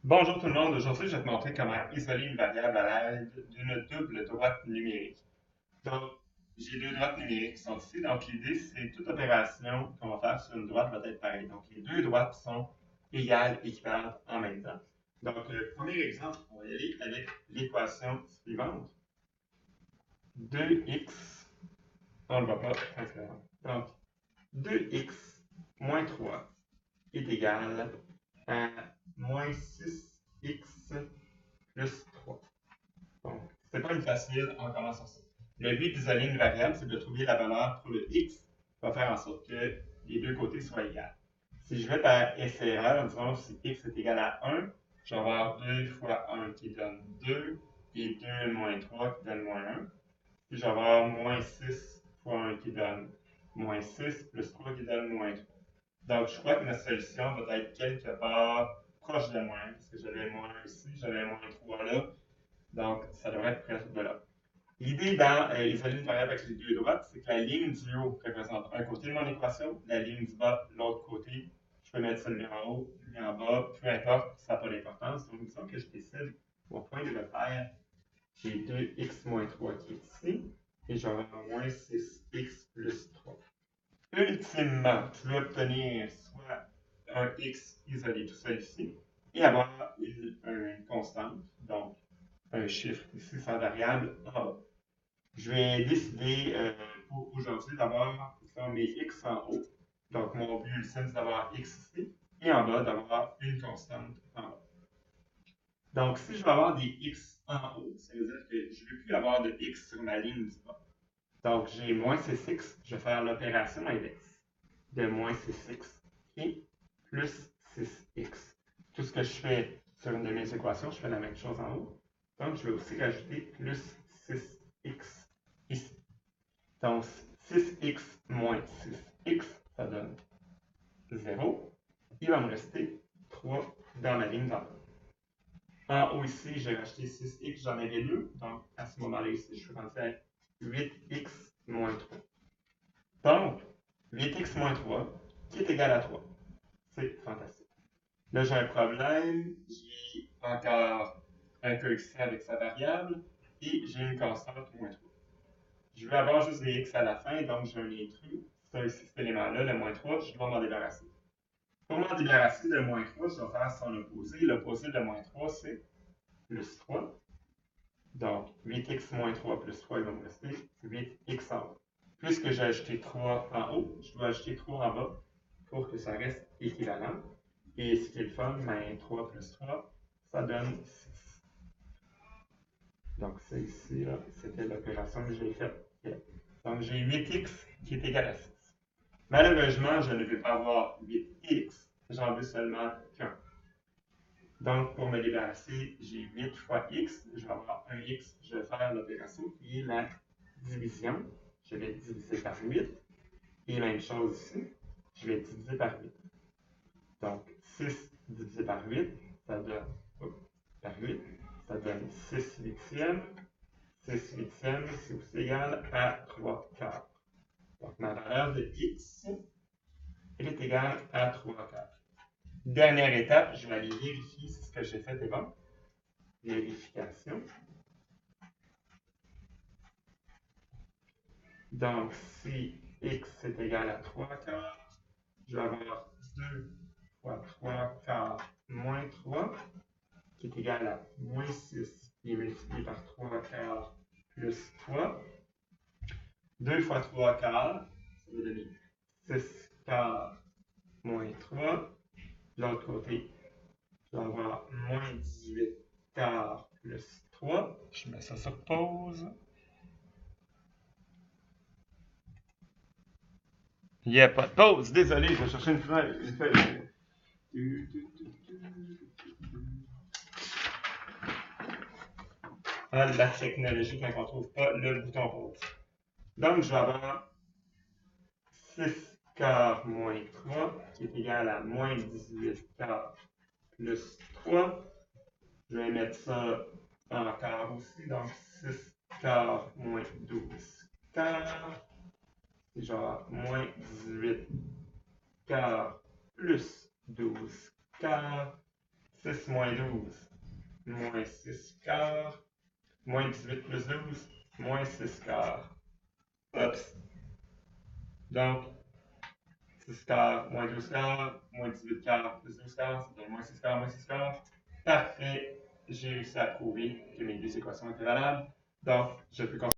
Bonjour tout le monde, aujourd'hui je vais te montrer comment isoler une variable à l'aide d'une double droite numérique. Donc, j'ai deux droites numériques qui sont ici, donc l'idée c'est toute opération qu'on va faire sur une droite va être pareille. Donc les deux droites sont égales, équivalentes en même temps. Donc le premier exemple, on va y aller avec l'équation suivante. 2x, on ne le voit pas, donc 2x moins 3 est égal à moins 6x plus 3. Donc, c'est pas une facile en commençant ça. Le but d'isoler une variable, c'est de trouver la valeur pour le x qui va faire en sorte que les deux côtés soient égaux. Si je vais par essai-erreur, disons si x est égal à 1, je vais avoir 2 fois 1 qui donne 2 et 2 moins 3 qui donne moins 1. Puis je vais avoir moins 6 fois 1 qui donne moins 6 plus 3 qui donne moins 3. Donc, je crois que ma solution va être quelque part proche de moins 1, parce que j'avais moins 1 ici, j'avais moins 3 là. Donc, ça devrait être presque de là. L'idée dans isoler une variable avec les deux droites, c'est que la ligne du haut représente un côté de mon équation, la ligne du bas, l'autre côté. Je peux mettre celui en haut, celui en bas, peu importe, ça n'a pas d'importance. Donc, disons que je décide, au point de le faire, j'ai 2x moins 3 qui est ici, et je vais avoir moins 6x plus 3. Ultimement, tu veux obtenir soit un x isolé tout seul ici, et avoir une constante, donc un chiffre ici sans variable en bas. Je vais décider pour aujourd'hui d'avoir mes x en haut. Donc, mon but ultime, c'est d'avoir x ici. Et en bas, d'avoir une constante en bas. Donc, si je veux avoir des x en haut, ça veut dire que je ne veux plus avoir de x sur ma ligne du bas. Donc, j'ai moins 6x, je vais faire l'opération inverse de moins 6x et plus 6x. Tout ce que je fais sur une de mes équations, je fais la même chose en haut. Donc, je vais aussi rajouter plus 6x ici. Donc, 6x moins 6x, ça donne 0. Il va me rester 3 dans ma ligne d'en haut. En haut ici, j'ai rajouté 6x, j'en avais 2. Donc, à ce moment-là ici, je suis rendu à 8x moins 3. Donc, 8x moins 3, qui est égal à 3. C'est fantastique. Là, j'ai un problème. J'ai encore un coefficient avec sa variable et j'ai une constante moins 3. Je veux avoir juste des x à la fin, donc j'ai un intrus. Ça ici, cet élément-là, le moins 3, je dois m'en débarrasser. Pour m'en débarrasser de moins 3, je vais faire son opposé. L'opposé de moins 3, c'est plus 3. Donc, 8x moins 3 plus 3, il va me rester 8x en haut. Puisque j'ai ajouté 3 en haut, je dois ajouter 3 en bas pour que ça reste équivalent. Et ce qui est le fun, ben, 3 plus 3, ça donne 6. Donc, ça ici, c'était l'opération que j'ai faite. Donc, j'ai 8x qui est égal à 6. Malheureusement, je ne vais pas avoir 8x. J'en veux seulement qu'un. Donc, pour me débarrasser, j'ai 8 fois x. Je vais avoir un x. Je vais faire l'opération qui est la division. Je vais diviser par 8. Et même chose ici. Je vais diviser par 8. Donc, 6 divisé par 8, ça donne, par 8, ça donne 6 huitièmes. 6 huitièmes, c'est aussi égal à 3 quarts. Donc, ma valeur de x, elle est égale à 3 quarts. Dernière étape, je vais aller vérifier si ce que j'ai fait est bon. Vérification. Donc, si x est égal à 3 quarts, je vais avoir 2 fois 3 quarts moins 3, qui est égal à moins 6, qui est multiplié par 3 quarts plus 3. 2 fois 3 quarts, ça va donner 6 quarts moins 3. De l'autre côté, je vais avoir moins 18 quarts plus 3. Je mets ça sur pause. Il n'y a pas de pause. Désolé, je vais chercher une feuille. Ah, la technologie quand on ne trouve pas le bouton pause. Donc, je vais avoir 6 quarts moins 3, qui est égal à moins 18 quarts plus 3. Je vais mettre ça en quart aussi, donc 6 quarts moins 12 quarts. C'est genre moins 18 quarts plus 12 quarts. 6 moins 12, moins 6 quart, moins 18 plus 12, moins 6 quart. Oups. Donc, 6 quarts, moins 12 quarts, moins 18 quarts, plus 12 quarts, ça donne moins 6 quarts, moins 6 quarts. Parfait. J'ai réussi à prouver que mes deux équations étaient valables. Donc, je peux